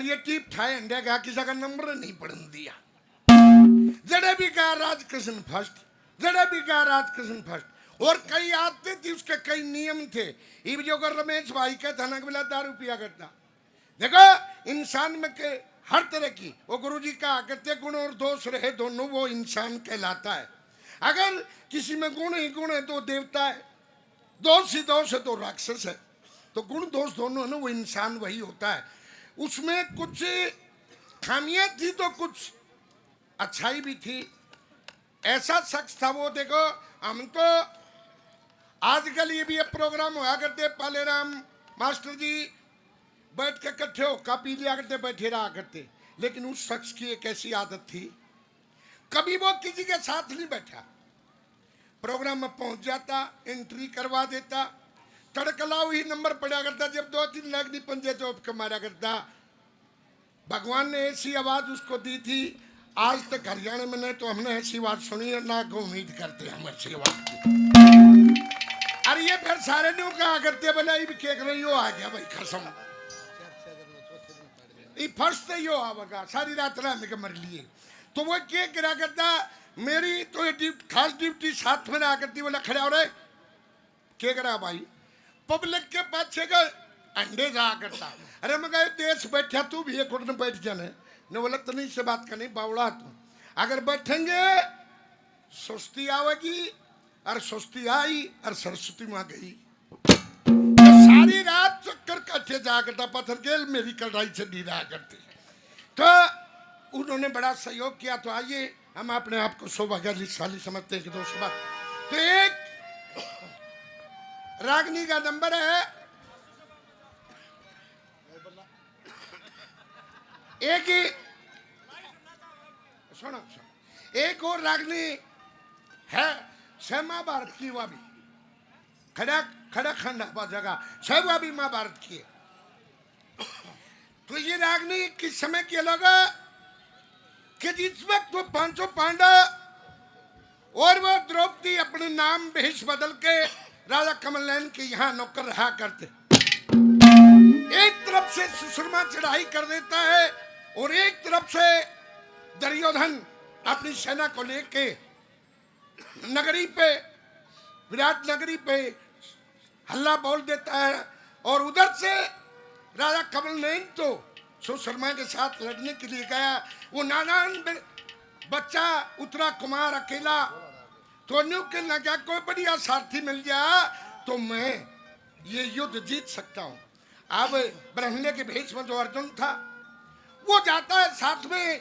और ये टीप ठाए अंडे का किसी का नंबर नहीं पढ़ने दिया। जड़े भी कहा राजकृष्ण फर्स्ट, जड़े भी कहा राजकृष्ण फर्स्ट। और कई आदतें थी उसके, कई नियम थे। ये जो कर रमेश भाई का थाना के बिला दारू पिया करता। देखो इंसान में के हर तरह की, वो गुरुजी कहा करते गुण और दोष रहे दोनों वो इंसान कहलाता है। अगर किसी में गुण ही गुण है तो देवता है, दोष ही दोष है तो राक्षस है। तो गुण दोष दोनों है ना, वो इंसान वही होता है। उसमें कुछ खामियां थी तो कुछ अच्छाई भी थी। ऐसा शख्स था वो। देखो हम तो आजकल ये भी एक प्रोग्राम हुआ करते, पालेराम मास्टर जी बैठ के इकट्ठे हो कापी लिया करते, बैठे रहा करते। लेकिन उस शख्स की एक ऐसी आदत थी, कभी वो किसी के साथ नहीं बैठा, प्रोग्राम में पहुंच जाता, एंट्री करवा देता, तड़कलाऊ ही नंबर पड़ा करता। जब 2-3 लाख नहीं पंजे तो के मारा करता। भगवान ने ऐसी आवाज उसको दी थी, आज तक हरियाणा में नहीं तो हमने ऐसी बात सुनी है ना, को उम्मीद करते हम ऐसी बात की। अरे ये फिर सारे लोग कहा करते बोले ये भी केक रही हो, आ गया भाई कसम, ये फर्स्ट से यो आवेगा, सारी रात रात में मर लिए। तो वो क्या करा करता, मेरी तो ये खास ड्यूटी साथ में रहा करती। बोला खड़ा हो रहे क्या करा भाई, पब्लिक के पाछे का अंडे जा करता। अरे मैं कहा देश बैठा तू भी एक उठने बैठ जाने ने। बोला तो नहीं से बात करनी बावड़ा तू, अगर बैठेंगे सुस्ती आवेगी, और सुस्ती आई और सरस्वती माँ गई। तो सारी रात चक्कर काटे जा करता, पत्थर गेल मेरी कढ़ाई से दी रहा करती। तो उन्होंने बड़ा सहयोग किया। तो आइए हम अपने आप को सौभाग्यशाली समझते हैं कि दोस्तों। तो एक रागनी का नंबर है, एक ही सुनो, एक और रागनी है श्यामा भारत की, वह भी खड़ा खड़ा खंडा जगह सब वह भी महाभारत की है। तो ये रागनी किस समय की अलग कि जिस वक्त वो 500 पांडव और वो द्रौपदी अपने नाम भेष बदल के राजा कमलनयन के यहाँ नौकर रहा करते। एक तरफ से सुषमा चढ़ाई कर देता है और एक तरफ से दुर्योधन अपनी सेना को लेके नगरी पे, विराट नगरी पे हल्ला बोल देता है। और उधर से राजा कमलनयन तो सुषमा के साथ लड़ने के लिए गया। वो नादान बच्चा उतरा कुमार अकेला, तो न्यू के ना क्या कोई बढ़िया सारथी मिल जाए तो मैं ये युद्ध जीत सकता हूँ। अब ब्रह्मण्य के भेष में जो अर्जुन था वो जाता है साथ में,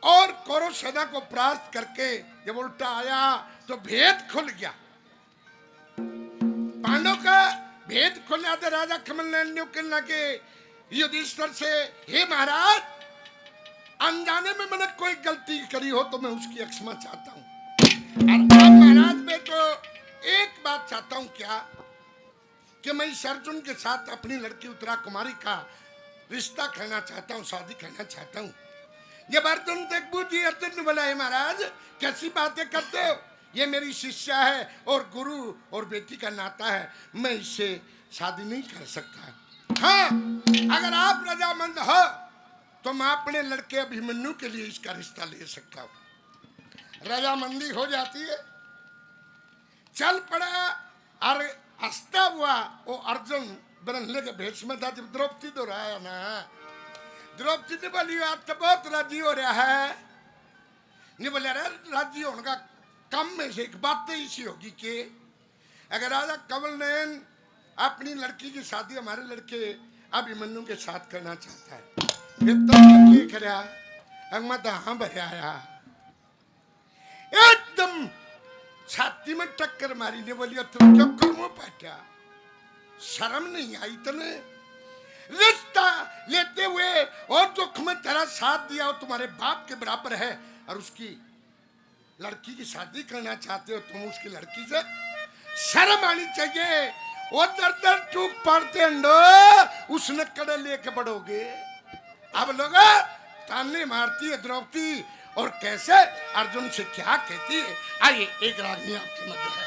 और कौरव सेना को परास्त करके जब उल्टा आया तो भेद खुल गया, पांडव का भेद खुला। तो राजा कमलनयन ने कहना के युधिष्ठिर से, हे महाराज अनजाने में मैंने कोई गलती करी हो तो मैं उसकी क्षमा चाहता हूँ। और आप महाराज मैं तो एक बात चाहता हूँ, क्या कि मैं इस अर्जुन के साथ अपनी लड़की उत्तरा कुमारी का रिश्ता करना चाहता हूँ, शादी करना चाहता हूँ। जब अर्जुन तक पूछी, अर्जुन ने बोला, महाराज कैसी बातें करते हो, ये मेरी शिष्या है और गुरु और बेटी का नाता है, मैं इससे शादी नहीं कर सकता। हाँ अगर आप रजामंद हो तो मैं अपने लड़के अभिमन्यु के लिए इसका रिश्ता ले सकता हूँ। रजामंदी हो जाती है, चल पड़ा। और हंसता हुआ वो अर्जुन ब्रह्मण्य के भेष में था। जब द्रौपदी तो रहा है ना, द्रौपदी ने बोली आज तो बहुत राजी हो रहा है। नहीं बोले राजी होने का कम में से एक बात तो इसी होगी कि अगर राजा कमलनयन अपनी लड़की की शादी हमारे लड़के अभिमन्यु के साथ करना चाहता है, फिर तो क्या हाँ भरिया एकदम छाती में टक्कर मारी। ने बोली तुम क्यों कर्मों पाटा, शर्म नहीं आई तने, रिश्ता लेते हुए और दुख में तेरा साथ दिया और तुम्हारे बाप के बराबर है, और उसकी लड़की की शादी करना चाहते हो, तुम उसकी लड़की से शर्म आनी चाहिए। वो दर दर टूक पड़ते अंडो उसने कड़े लेके बढ़ोगे। अब लोग ताने मारती है द्रौपदी और कैसे अर्जुन से क्या कहती है। आइए एक रागनी आपके मध्य है।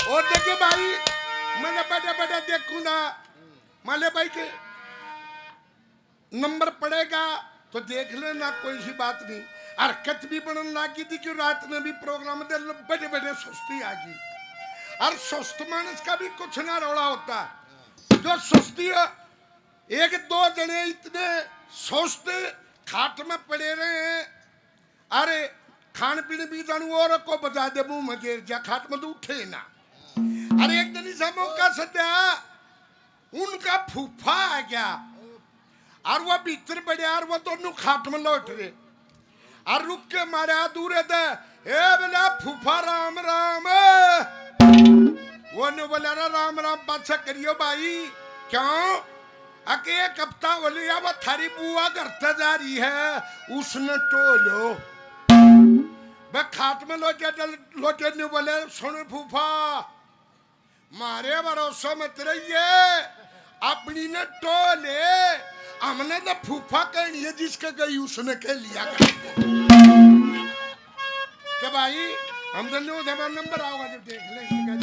और देखिए भाई मैंने बड़े बड़े देखूंगा मान ले भाई के नंबर पड़ेगा तो देख लेना, कोई सी बात नहीं। हरकत भी बनने लगी थी कि रात में भी प्रोग्राम दे बड़े बड़े सुस्ती आ गई। और सुस्त मानस का भी कुछ ना रौला होता, जो सुस्ती है एक दो जने इतने सोचते खाट में पड़े रहे हैं, अरे खान पीने भी जानू और को बजा दे मुंह में गिर जा, खाट में तो उठे ना। अरे एक दिन ऐसा मौका सत्या उनका फूफा आ गया और वो भीतर पड़े और वो दोनों खाट में लौट रहे और रुक के मारे दूर थे, ए बोला फूफा राम राम। वो ने बोला राम राम बादशाह करियो भाई, क्यों? अके एक हफ्ता बोले या वो थारी बुआ करते जा रही है, उसने टोलो बे खाट में लोटे ने बोले सुन फूफा मारे भरोसा मत रहिए, अपनी ने टोले, हमने तो फूफा कहनी है जिसका गई उसने कह लिया क्या भाई, हम तो नंबर आओगा जब देख लेंगे,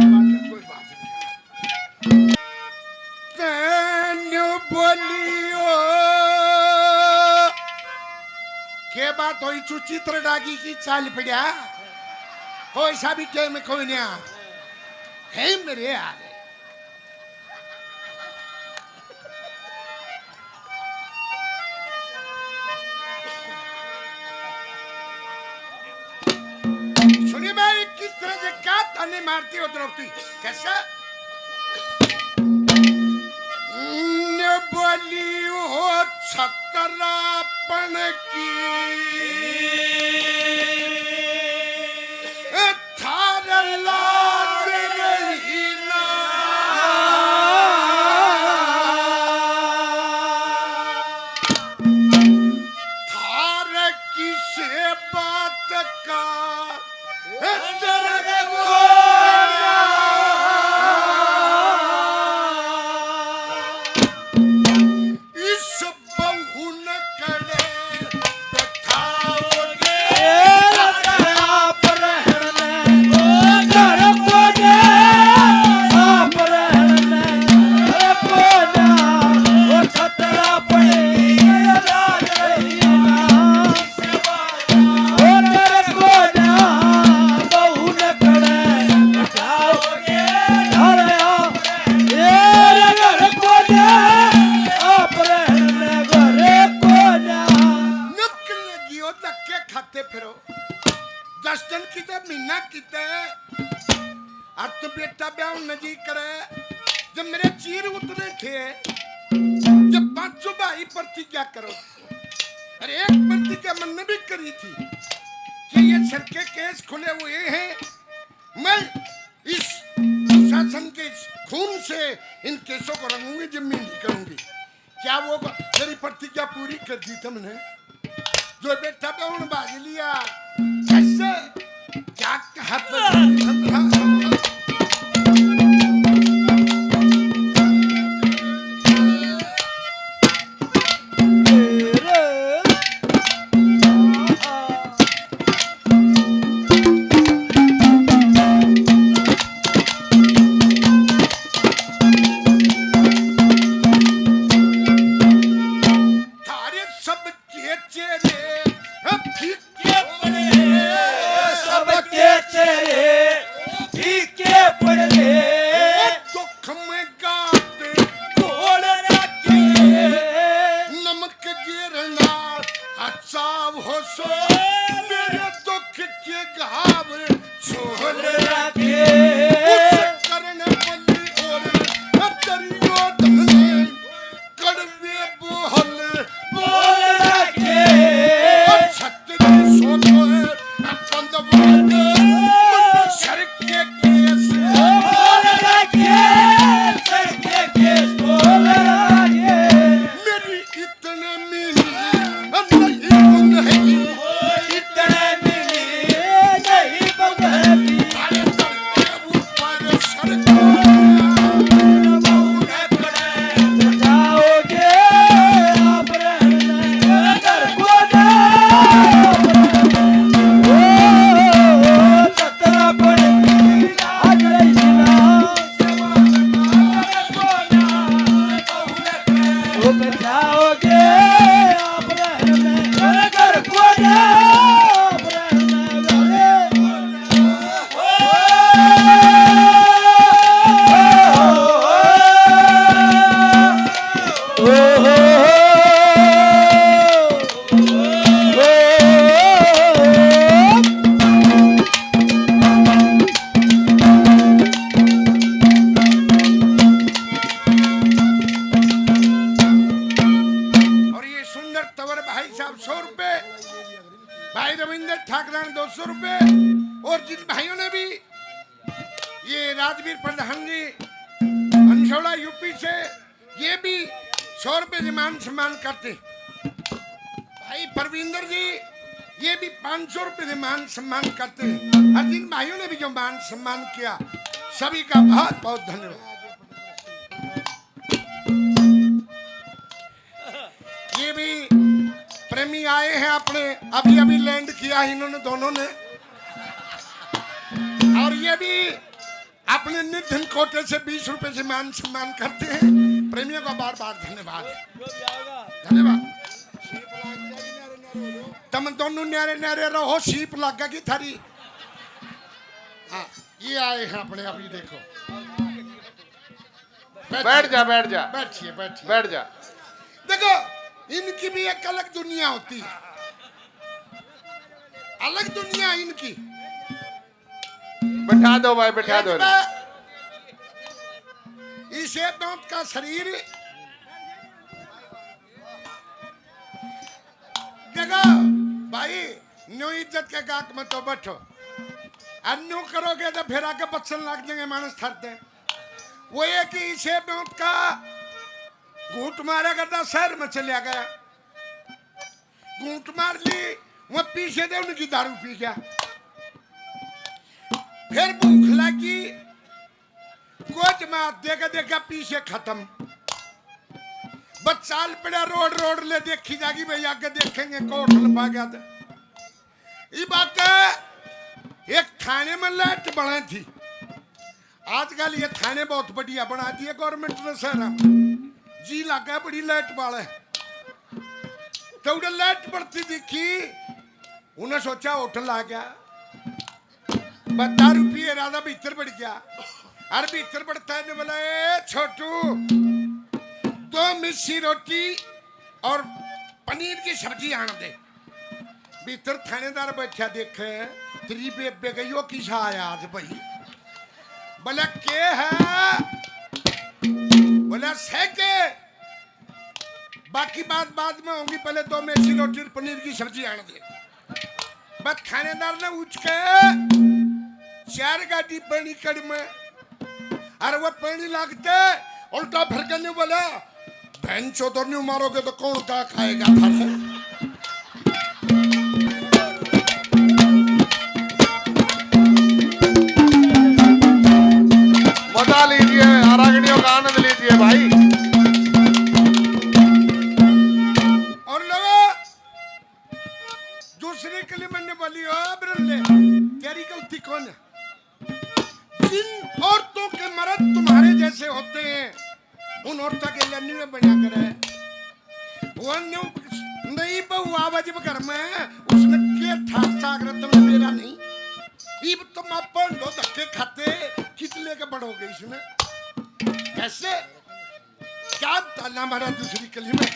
कोई बात नहीं। तेनु बोलियो के बात हुई चित्र डागी की चाल पड़ा, कोई सा भी टाइम कोई नहीं है मेरे यार। सुनिए भाई किस तरह से क्या ताने मारती हो द्रौपदी, कैसा बोली हो छतरापन की थार लाज रही ना, थार किसे बात का प्रतिज्ञा करो। अरे एक प्रतिज्ञा मैंने भी करी थी कि ये सर के केस खुले हुए हैं, मैं इस शासन के खून से इन केसों को रंगूंगी, जिम्मी नहीं करूंगी। क्या वो मेरी प्रतिज्ञा पूरी कर दी तुमने? जो बेटा पे उन बाज लिया कैसे क्या कहा? 200 रुपए। और जिन भाइयों ने भी, ये राजवीर प्रधान जी अंशोला यूपी से, ये भी 100 रुपए से मान सम्मान करते। भाई परविंदर जी ये भी 500 रुपए से मान सम्मान करते हैं। और जिन भाइयों ने भी जो मान सम्मान किया सभी का बहुत बहुत धन्यवाद। ये भी प्रेमी आए हैं अपने, अभी अभी लैंड किया इन्होंने दोनों ने। और ये भी अपने निर्धन कोटे से 20 रुपए से मान सम्मान करते हैं। प्रेमियों का बार बार धन्यवाद। धन्यवाद। तुम दोनों न्यारे न्यारे रहो, सीप लगा की थारी। हाँ ये आए हैं अपने, अभी देखो। बैठ जा बैठ जा, बैठिए बैठिए बैठ जा। देखो इनकी भी एक अलग दुनिया होती है, अलग दुनिया इनकी। बैठा दो भाई, बैठा दो। इसे दांत का शरीर जगह भाई न्यू इज्जत के गाक में तो बैठो, अन्यू करोगे तो फिर आके बच्चन लग जाएंगे मानस थरते। वो ये कि इसे दांत का घूट मारा करता शहर में चलिया गया, घूट मार ली, वो पीछे दे उनकी दारू पी गया। फिर भूख लगी, गोद में देखा देखा पीछे खत्म। बच्चाल पड़ा रोड रोड ले देखी जागी भाई, आगे देखेंगे कोठल पा गया था। ये बात एक थाने में लाइट बना थी, आजकल ये थाने बहुत बढ़िया बना दिए गवर्नमेंट ने शहर जी लगा बड़ी लाइट वाले। तो उधर लाइट बढ़ती दिखी, उन्हें सोचा होटल आ गया, 12 रुपये राधा भीतर बढ़ गया। अरे भीतर बढ़ता है बोला छोटू 2 मिस्सी रोटी और पनीर की सब्जी आन दे। भीतर थानेदार बैठा देखे, तेरी बेबे गई किसा आया आज भाई। बोला के है, बोला सैके, बाकी बात बाद में होगी, पहले 2 मिस्सी रोटी और पनीर की सब्जी आन दे। बस थानेदार ने उठ के 4 गाड़ी पानी कड़ में, अरे वो पानी लागते उल्टा फिर के बोला बहन चौधर नहीं मारोगे तो कौन क्या खाएगा थारे। मजा लीजिए, आरागड़ियों का आनंद लीजिए भाई। और लोगों दूसरी कली मैंने बोली हो बिरले, तेरी गलती कौन है? जिन औरतों के मर्द तुम्हारे जैसे होते हैं उन औरतों के लिए न्यू बना कर है। वो न्यू नहीं बहु आवाज घर में उसने के ठाक ठाक रत्न मेरा नहीं। इब तुम अपन दो धक्के खाते कितने के बढ़ोगे इसमें? कैसे क्या ताला मारा दूसरी कली में?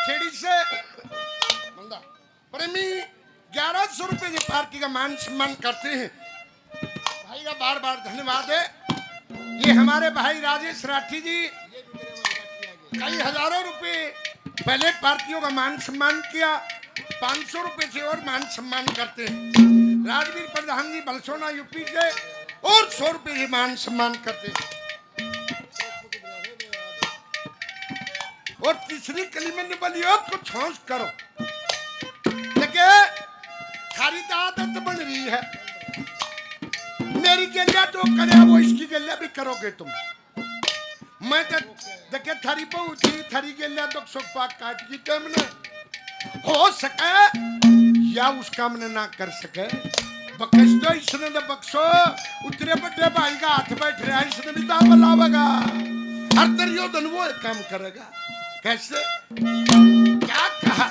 खेड़ी से बंदा प्रेमी 1100 रुपए की पार्टी का मान सम्मान करते हैं। भाई का बार बार धन्यवाद है। ये हमारे भाई राजेश राठी जी कई हजारों रुपए पहले पार्टियों का मान सम्मान किया, 500 रुपए से और मान सम्मान करते हैं। राजवीर प्रधान जी बलसोना यूपी से और 100 रुपए से मान सम्मान करते हैं। और तीसरी कली में निबलियो कुछ होश करो, देखिए थारी तो आदत बन रही है, मेरी गलिया जो करे वो इसकी गलिया भी करोगे तुम। मैं तो देखे थारी बहू थी, थारी गलिया तो सोफा काट की टाइम ने हो सके या उसका हमने ना कर सके, बकस दो इसने तो बक्सो उतरे बड़े भाई का हाथ बैठ रहा है, इसने भी दाम लावेगा, हर दुर्योधन वो एक काम करेगा। कैसे क्या कहा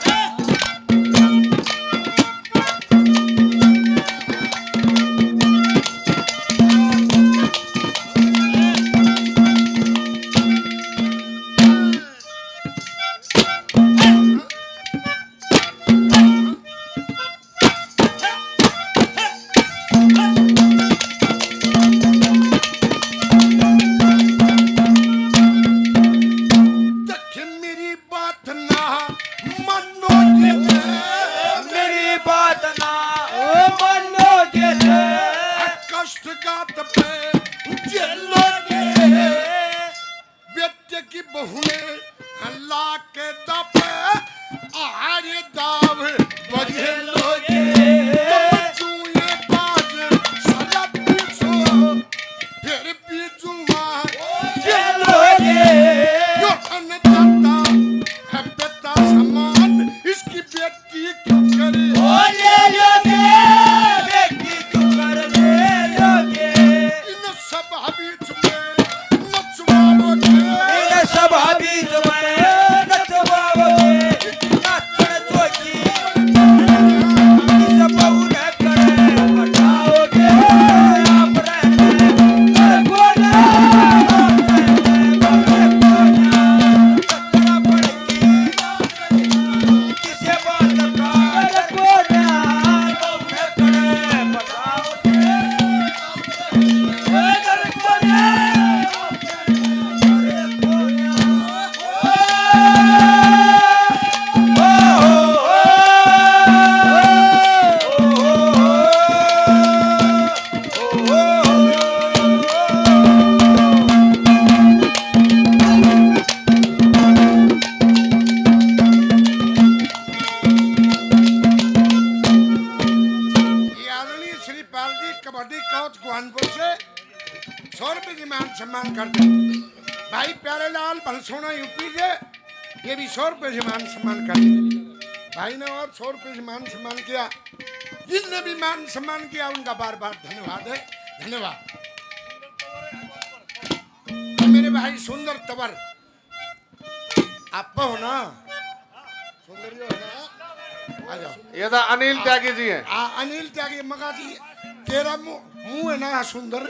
सम्मान करते भाई प्यारेलाल बलसोना यूपी से, ये भी 100 रुपए से मान सम्मान करते भाई ने, और 100 रुपए से मान सम्मान किया। जिनने भी मान सम्मान किया उनका बार बार धन्यवाद है, धन्यवाद। मेरे भाई सुंदर तवर आप हो ना, सुंदर हो ना, आ जाओ। ये तो अनिल त्यागी जी हैं। अनिल त्यागी मगा जी, तेरा मुंह है ना सुंदर,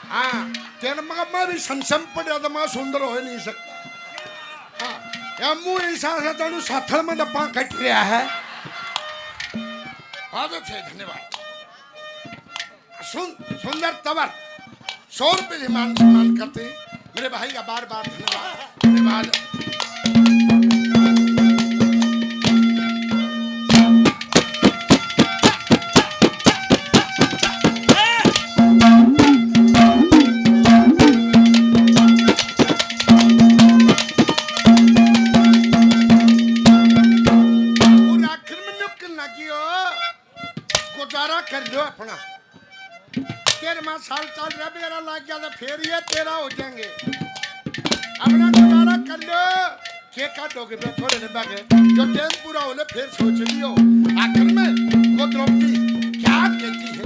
हाँ तेरा मगा मैं भी संसम पड़ा तो मैं सुंदर हो नहीं सकता। हाँ या मुंह ऐसा सा तेनु साथल में दबा कट रहा है। आदत है, धन्यवाद। सुंदर तवर 100 रुपए से मान सम्मान करते हैं मेरे भाई का बार बार धन्यवाद, धन्यवाद। गुजारा कर लो अपना, 13 साल चल रहा मेरा लग गया तो फिर ये 13 हो जाएंगे। अपना गुजारा कर लो, के काटोगे थोड़े दिन बागे, जो टाइम पूरा हो ले फिर सोच लियो। आखिर में वो द्रौपदी क्या कहती है,